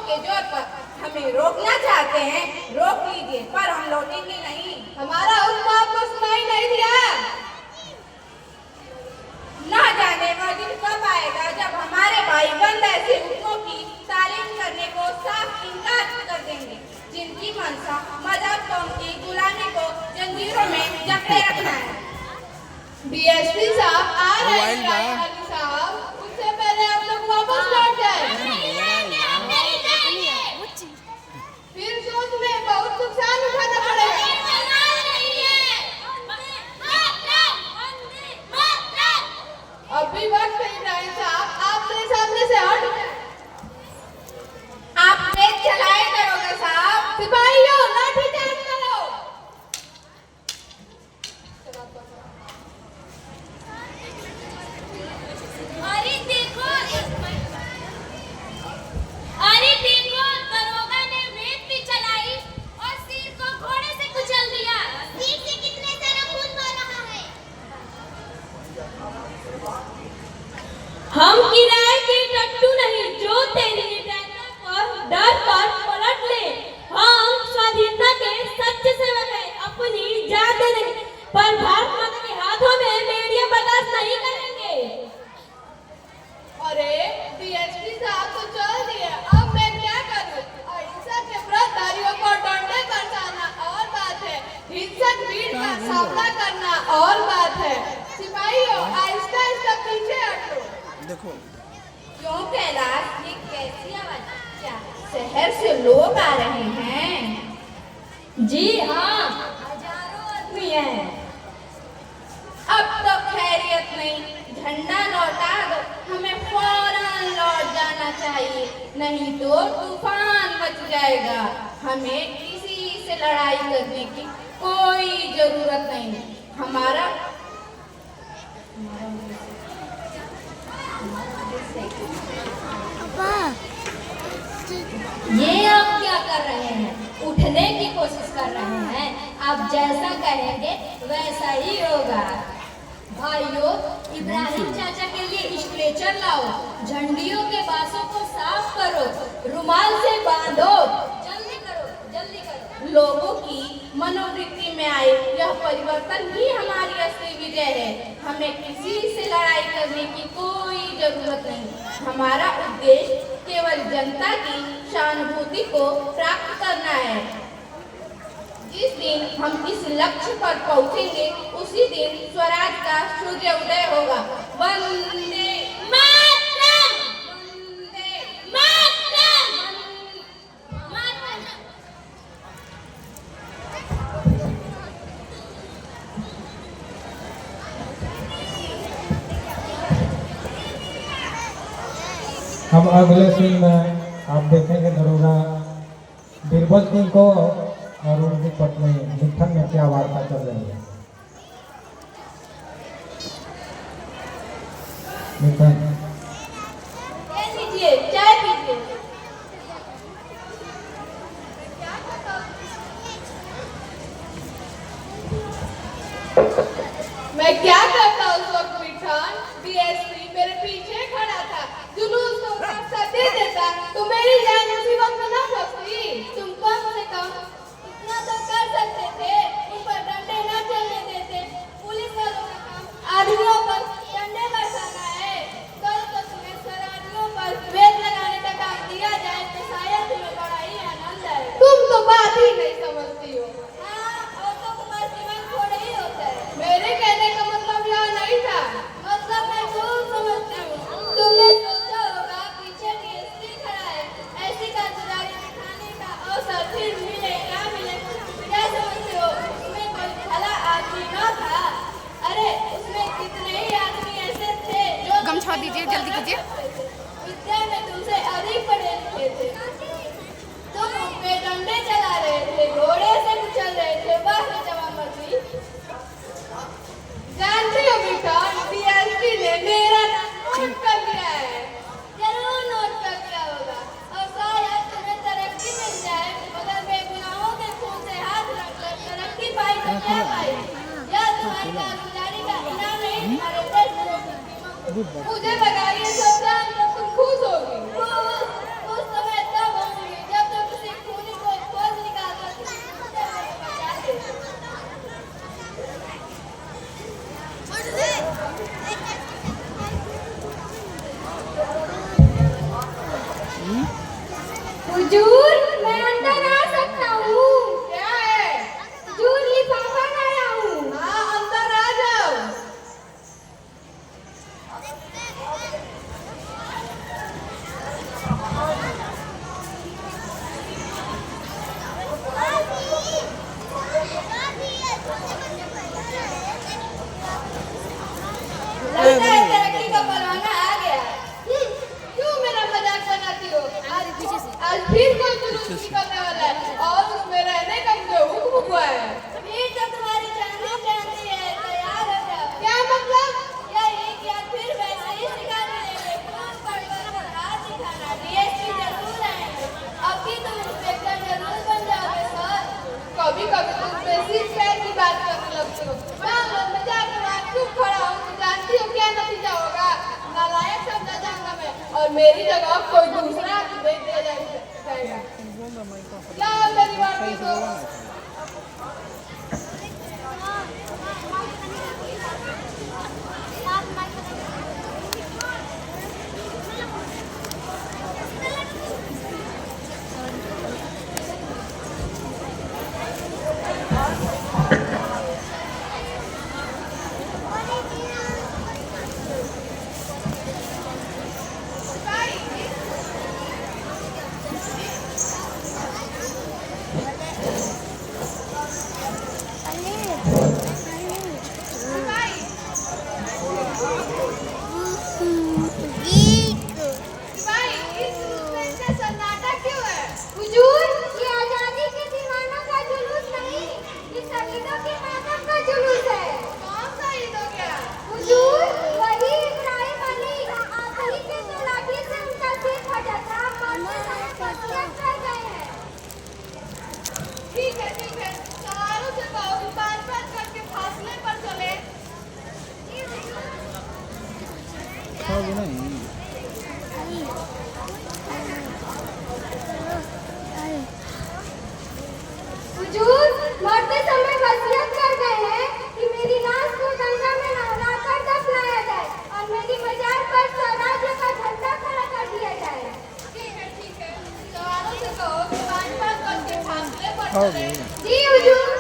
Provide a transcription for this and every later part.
के जोर पर हमें रोकना चाहते हैं, रोक लीजिए, पर हम लौटेंगे नहीं। हमारा हुक्म आपको सुनाई नहीं दिया? ना जाने वह दिन कब आएगा जब हमारे भाईबंद ऐसे हुक्मों की तालीम करने को साफ इनकार कर देंगे, जिनकी मंशा मजहब कौम की गुलामी को जंजीरों में जकड़े रखना है। डीएसपी साहब आ रहे हैं साहब, उससे पहले आप लोग वापस लौट जाए। फिर सोच में बहुत नुकसान उठाना पड़ेगा। अभी वक्त है इब्राहिम साहब, आप मेरे सामने से हट जाए। आप तेज चलाए दरोगा साहब। सिपाहियों लाठी चार्ज करो। अरे देखो, दरोगा ने रेत भी चलाई और सिर को घोड़े से कुचल दिया। सिर से कितने सारा खून बह रहा है। हम किराए के टट्टू नहीं जो तेरी डर पर पलट ले। हम स्वाधीनता के सच्चे सेवक हैं, अपनी जान दे देंगे, पर भारत माता के हाथों में बेड़ियां बर्दाश्त नहीं करेंगे। अरे डीएसपी साहब तो चल दिए, अब मैं क्या करूं? अहिंसा के व्रतधारियों को डंडे बरसाना और बात है, हिंसक भीड़ का सामना करना और बात है। सिपाहियों आहिस्ता आहिस्ता पीछे हटो। देखो क्यों कैलाश, ये कैसी आवाज? क्या शहर से लोग आ रहे हैं? जी हाँ, हजारों आदमी हैं। अब तो खैरियत नहीं, झंडा लौटा दो, हमें फौरन लौट जाना चाहिए, नहीं तो तूफान मच जाएगा। हमें किसी से लड़ाई करने की कोई जरूरत नहीं। हमारा ये आप क्या कर रहे हैं? उठने की कोशिश कर रहे हैं। आप जैसा कहेंगे वैसा ही होगा। भाइयों, इब्राहिम चाचा के लिए स्ट्रेचर लाओ, झंडियों के बांसों को साफ करो, रुमाल से बांधो। जल्दी करो, जल्दी करो। लोगों की मनोवृत्ति में आए यह परिवर्तन ही हमारी असली विजय है। हमें किसी से लड़ाई करने की कोई जरूरत नहीं। हमारा उद्देश्य केवल जनता की सहानुभूति को प्राप्त करना है। जिस दिन हम इस लक्ष्य पर पहुंचेंगे, उसी दिन स्वराज का सूर्य उदय होगा। वंदे मातरम! वंदे मातरम! अब अगले सीन में आप देखेंगे दरोगा बीरबल सिंह को और उनकी पत्नी मिठन में क्या वार्ता चल रही है। मिठन, ले लीजिए, चाय पीजिए। मैं क्या करता उस वक्त मिठान? डीएसपी मेरे पीछे खड़ा था, जुलूस को रास्ता दे देता तो मेरी जान उसी वक्त न फंसती। तुम कम से कम इतना तो कर सकते थे, उन पर डंडे न चलने देते। पुलिस वालों का काम आदमियों पर डंडे बरसाना है। कल तो तुम्हें सरारियों पर रेत लगाने का काम दिया जाए तो शायद तुम्हें बड़ा ही आनंद आए। तुम तो बात ही नहीं समझती हो। हाँ, औरतों को बस दिमाग थोड़ा ही होता है। मेरे कहने का मतलब यह नहीं था। मतलब मैं खूब समझती हूँ। तुमने सोचा होगा पीछे डीएसपी खड़ा है, ऐसी कारगुजारी दिखाने का अवसर फिर मिले क्या मिले। क्या समझते हो उसमें कोई भला आदमी न था? अरे उसमें कितने ही आदमी ऐसे थे जो गमछा दीजिए, जल्दी कीजिए। विद्या में तुमसे अधिक पढ़े लिखे थे। तुम उन पे डंडे चला रहे थे, घोड़े से कुचल रहे थे। वाह जवान मर्दी! जानती हो मिठान, डीएसपी ने मेरा नोट कर लिया है। जरूर नोट कर दिया होगा और शायद तुम्हें तरक्की मिल जाए, मगर बेगुनाहों के खून से हाथ रखकर तरक्की पाई तो क्या पाई? यह तुम्हारी कारगुजारी का इनाम नहीं, तुम्हारे देश को। मुझे लगा ये सब जानकर तुम खुश होगी। खुश तो मैं तब होंगी कभी कभी तुम बेसिक पैर की बात करने लगते हो। मैं जाकर चुप खड़ा हूँ तो जानती हो क्या नतीजा होगा? नालायक समझा जाऊंगा मैं और मेरी जगह कोई दूसरा दे दिया जाएगा। क्या मेरी बात नहीं तो हुजूर मरते समय वसीयत कर गए हैं कि मेरी लाश को गंगा में नहलाकर दफनाया जाए और मेरी मजार पर स्वराज्य का झंडा खड़ा कर दिया जाए। ठीक है सवालों से कहो कि पाँच करके फासले पर चले। जी हुजूर।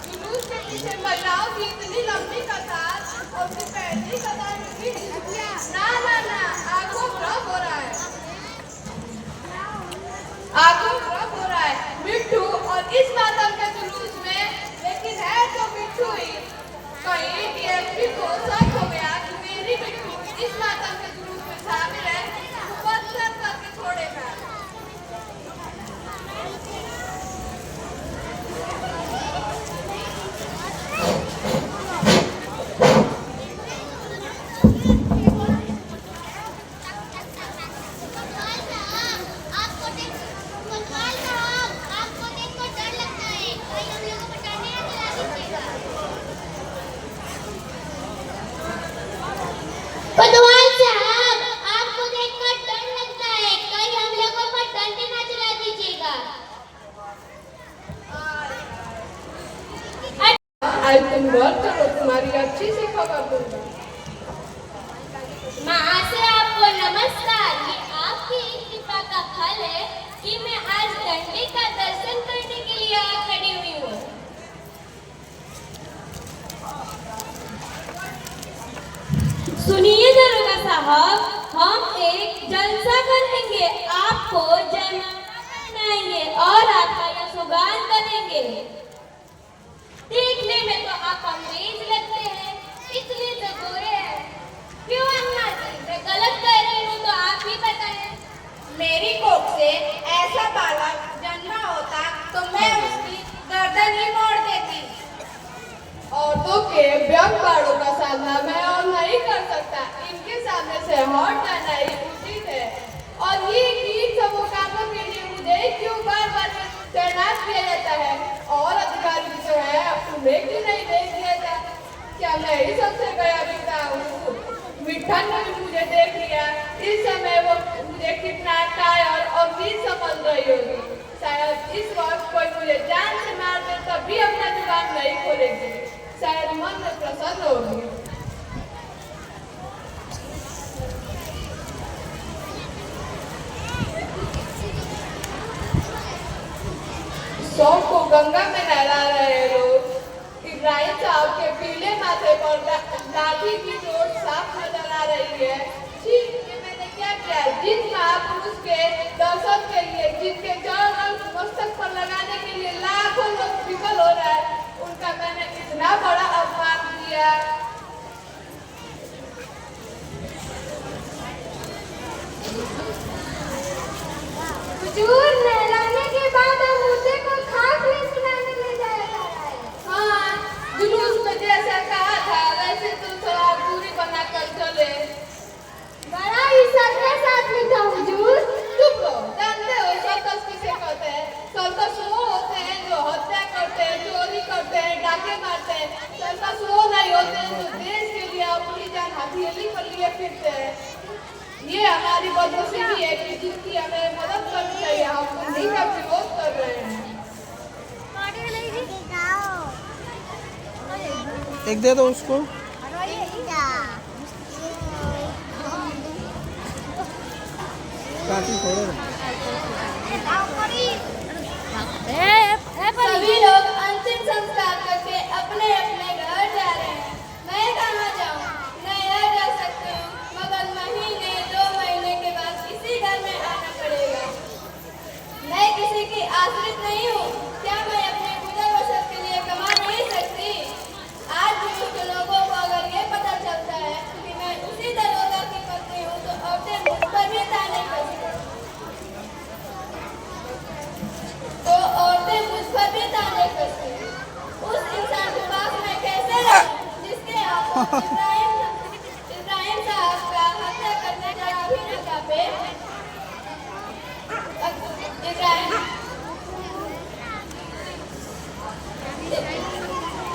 जुलूस के पीछे महिलाओं की इतनी लंबी कतार और फिर पहली कतार में भी ना आंखों भ्रम हो रहा है मिट्टू और इस मातम के जुलूस में, लेकिन है तो मिट्टू ही। कहीं डीएसपी को शक हो गया कि मेरी मिट्टू इस मातम के जुलूस में शामिल है तो बदतर करके छोड़ेगा। कोतवाल साहब, आपको देखकर डर लगता है, कहीं हम लोगों पर डंडे ना चला दीजिएगा। आज तुम बात करो, तुम्हारी अच्छी सी खबर दूंगा। महाशय आपको नमस्कार। ये आपकी कृपा का फल है कि मैं आज डंडे का दर्शन करने के लिए आ खड़ी हुई हूँ। सुनिए दरोगा साहब, हम एक जलसा करेंगे, आपको जयमाला पहनाएंगे और आपका यशोगान करेंगे। देखने में तो आप अंग्रेज लगते हैं, इतने तो गोरे हैं। क्यों अन्ना जी, मैं गलत कह रही हूँ तो आप ही बताएं। मेरी कोख से ऐसा बालक जन्मा होता तो मैं उसकी गर्दन ही मोड़ देती। औरतों के व्यंग बाड़ों का सामना मैं और नहीं कर सकता। इनके सामने से हट जाना ही उचित है। और ये इन सब कामों के लिए मुझे क्यों बार-बार तैनात किया जाता है? और अधिकारी जो है उन्हें क्यों नहीं देख दिया जाता? क्या मैं ही सबसे गया बिता हूँ? मिठन ने भी मुझे देख लिया। इस समय वो मुझे कितना कायर और नीच समझ रही होगी। शायद इस वक्त कोई मुझे जान से मार दे तब भी अपना जुबान नहीं खोलेगी। शायद मन में प्रसन्न होगी। सौ को गंगा में नहला रहे लोग। इब्राहिम साहब के पीले माथे पर लाठी की चोट साफ नजर आ रही है। ठीक है, मैंने क्या किया? जिस महापुरुष के दर्शन के लिए, जिनके चरण मस्तक पर लगाने के लिए लाखों लोग विफल हो रहा है, उनका मैंने इतना बड़ा अपमान किया। हुजूर, नहलाने के बाद हम मुझे को खास में सुनाने ले जाया जा रहा है। हाँ, जुलूस में जैसा कहा था वैसे तुम थोड़ा दूरी बनाकर चले। बड़ा ही साथ में था हुजूर। चुप एक दे दो उसको। काटी थोड़े सभी लोग अंतिम संस्कार करके अपने अपने घर जा रहे हैं। मैं कहाँ जाऊँ? मैं आ जा सकती हूँ, मगर महीने 2 महीने के बाद इसी घर में आना पड़ेगा। मैं किसी की आश्रित नहीं हूँ। क्या मैं अपने गुजर बसर के लिए कमा नहीं सकती? आज भी कुछ लोगों को अगर ये पता चलता है कि मैं उसी दरोगा की पत्नी हूँ तो औरतें मुझ पर भी ताने कसती हैं। उस इंसान के पास मैं कैसे रहूं जिसके हाथों इब्राहिम साहब का हत्या करने जरा भी न कांपे?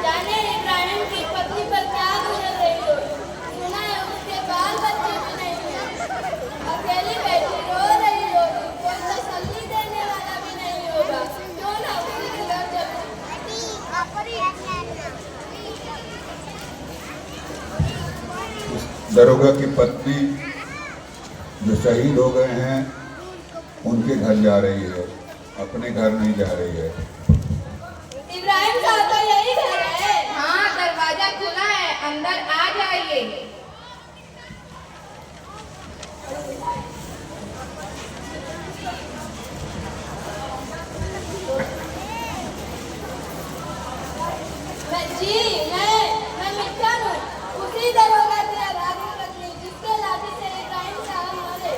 जाने इब्राहिम की पत्नी पर क्या गुजर रही होगी। सुना है उसके बाल बच्चे भी नहीं हैं। अकेली बैठी रो रही होगी, कोई तसल्ली देने वाला भी नहीं होगा। क्यों ना उसी के घर चलूं? दरोगा की पत्नी जो शहीद हो गए हैं उनके घर जा रही है, अपने घर नहीं जा रही है। इब्राहिम साहब का यही घर है। हाँ, दरवाजा खुला है, अंदर आ जाइए। मैं मिथ्यान हूँ, उसी दरोगा की अभागी पत्नी जिसके लाठी से इब्राहिम साहब मरे।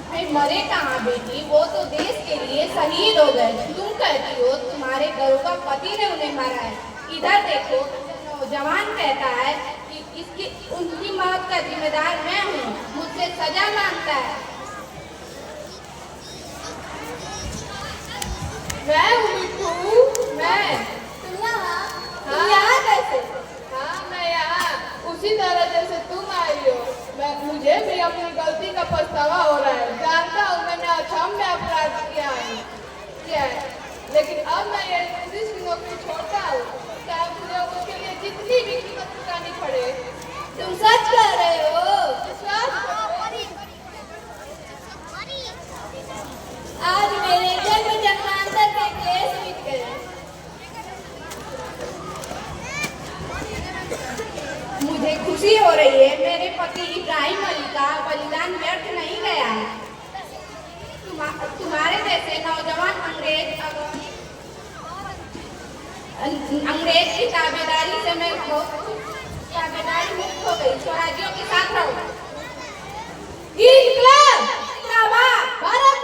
फिर मरे कहाँ बेटी, वो तो देश के लिए शहीद हो गए। तुम कहती हो तुम्हारे दरोगा पति ने उन्हें मारा है। इधर देखो, नौजवान कहता है कि उनकी मौत का जिम्मेदार मैं हूँ, मुझसे सजा मांगता है। मैं हूँ मिट्टू, मैं। तुम यहाँ कैसे? हाँ, मैं यहाँ उसी तरह जैसे तुम आई हो। मुझे भी अपनी गलती का पछतावा हो रहा है। जानता हूँ मैंने अक्षम्य अपराध किया है, लेकिन अब मैं ये पुलिस की नौकरी छोड़ता हूँ, चाहे मुझे उसके लिए जितनी भी कीमत चुकानी पड़े। तुम सच कह रहे हो? आज मेरे जन्म जन्मांतर के केस मिट गए। मुझे खुशी हो रही है, मेरे पति इब्राहिम अली का बलिदान व्यर्थ नहीं गया है। तुम्हारे जैसे नौजवान अंग्रेज की ताबेदारी से मैं ताबेदारी मुक्त हो गई। स्वराज्यों के साथ रहो। इनकलाब जिंदाबाद, भारत